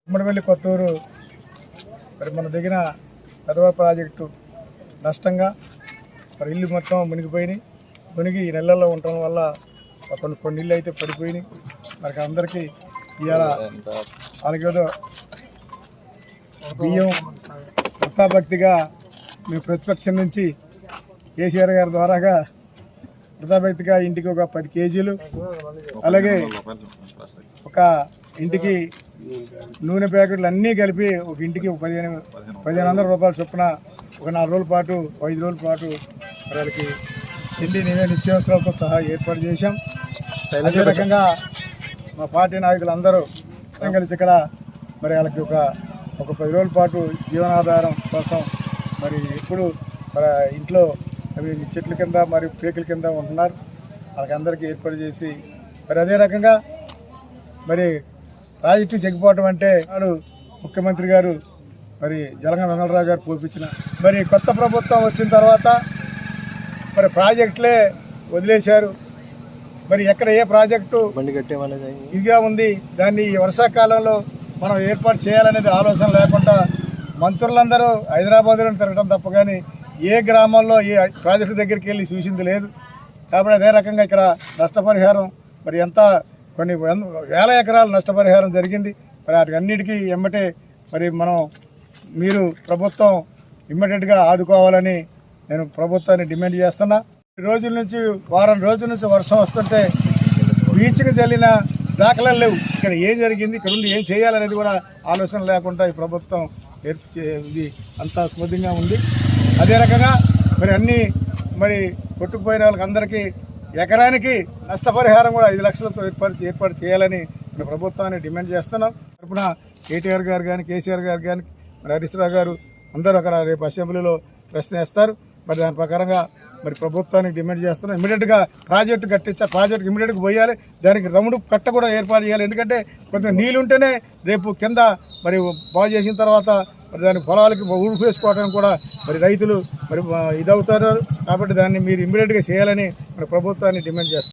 ఉమ్మడిపల్లి కొత్తూరు మరి మన దిగిన పెదవ ప్రాజెక్టు నష్టంగా మరి ఇల్లు మొత్తం మునిగిపోయినాయి. మునిగి ఈ నెలల్లో ఉండటం వల్ల కొన్ని ఇళ్ళు అయితే పడిపోయినాయి. మరి అందరికీ ఇవాళ అలాగేదో బియ్యం వృతాభక్తిగా మేము ప్రతిపక్షం నుంచి కేసీఆర్ గారి ద్వారాగా వృతాభక్తిగా ఇంటికి ఒక 10 కేజీలు, అలాగే ఒక ఇంటికి నూనె ప్యాకెట్లు అన్నీ కలిపి ఒక ఇంటికి 1500 రూపాయల చొప్పున ఒక 4 రోజుల పాటు 5 రోజుల పాటు వాళ్ళకి తిండి నిత్యావసరాలతో సహా ఏర్పాటు చేశాం. అదే రకంగా మా పార్టీ నాయకులు అందరూ కలిసి ఇక్కడ మరి వాళ్ళకి ఒక 10 రోజుల పాటు జీవనాధారం కోసం మరి ఎప్పుడు మరి ఇంట్లో అవి చెట్ల కింద మరి పేకుల కింద ఉంటున్నారు. వాళ్ళకి అందరికీ ఏర్పాటు చేసి మరి అదే రకంగా మరి ప్రాజెక్టు చెక్కిపోవటం అంటే నాడు ముఖ్యమంత్రి గారు మరి జలగం వెంగళరావు గారు పూర్పించిన మరి కొత్త ప్రభుత్వం వచ్చిన తర్వాత మరి ప్రాజెక్టులే వదిలేశారు. మరి ఎక్కడ ఏ ప్రాజెక్టు ఇదిగా ఉంది, దాన్ని ఈ వర్షాకాలంలో మనం ఏర్పాటు చేయాలనేది ఆలోచన లేకుండా మంత్రులందరూ హైదరాబాద్లో తిరగడం తప్ప కానీ ఏ గ్రామంలో ఏ ప్రాజెక్టు దగ్గరికి వెళ్ళి చూసింది లేదు. కాబట్టి అదే రకంగా ఇక్కడ నష్టపరిహారం మరి ఎంత కొన్ని వేల ఎకరాల నష్టపరిహారం జరిగింది. మరి వాటికి అన్నిటికీ ఎమ్మటే మరి మీరు ప్రభుత్వం ఇమ్మీడియట్గా ఆదుకోవాలని నేను ప్రభుత్వాన్ని డిమాండ్ చేస్తున్నా. వారం రోజుల నుంచి వర్షం వస్తుంటే బీచ్కి చల్లిన దాఖలాలు లేవు. ఇక్కడ ఏం జరిగింది, ఇక్కడ ఉండి ఏం చేయాలనేది కూడా ఆలోచన లేకుండా ఈ ప్రభుత్వం ఇది అంతా స్మూథంగా ఉంది. అదే రకంగా మరి అన్నీ మరి కొట్టుకుపోయిన వాళ్ళకి అందరికీ ఎకరానికి నష్టపరిహారం కూడా 5 లక్షలతో ఏర్పాటు చేయాలని మన ప్రభుత్వాన్ని డిమాండ్ చేస్తున్నాం. తరపున కేటీఆర్ గారు కానీ కేసీఆర్ గారు కానీ మరి హరీష్ రావు గారు అందరూ అక్కడ రేపు అసెంబ్లీలో ప్రశ్న వేస్తారు. మరి దాని ప్రకారంగా మరి ప్రభుత్వానికి డిమాండ్ చేస్తున్నాం. ఇమీడియట్గా ప్రాజెక్టు ప్రాజెక్టు ఇమీడియట్గా పోయాలి. దానికి రౌండ్ కట్ట కూడా ఏర్పాటు చేయాలి. ఎందుకంటే కొంత నీళ్ళు ఉంటేనే రేపు కింద మరి బాగు చేసిన తర్వాత మరి దాని పొలాలకి ఊడు వేసుకోవడానికి కూడా మరి రైతులు మరి ఇదవుతారు. కాబట్టి దాన్ని మీరు ఇమీడియట్గా చేయాలని మరి ప్రభుత్వాన్ని డిమాండ్ చేస్తారు.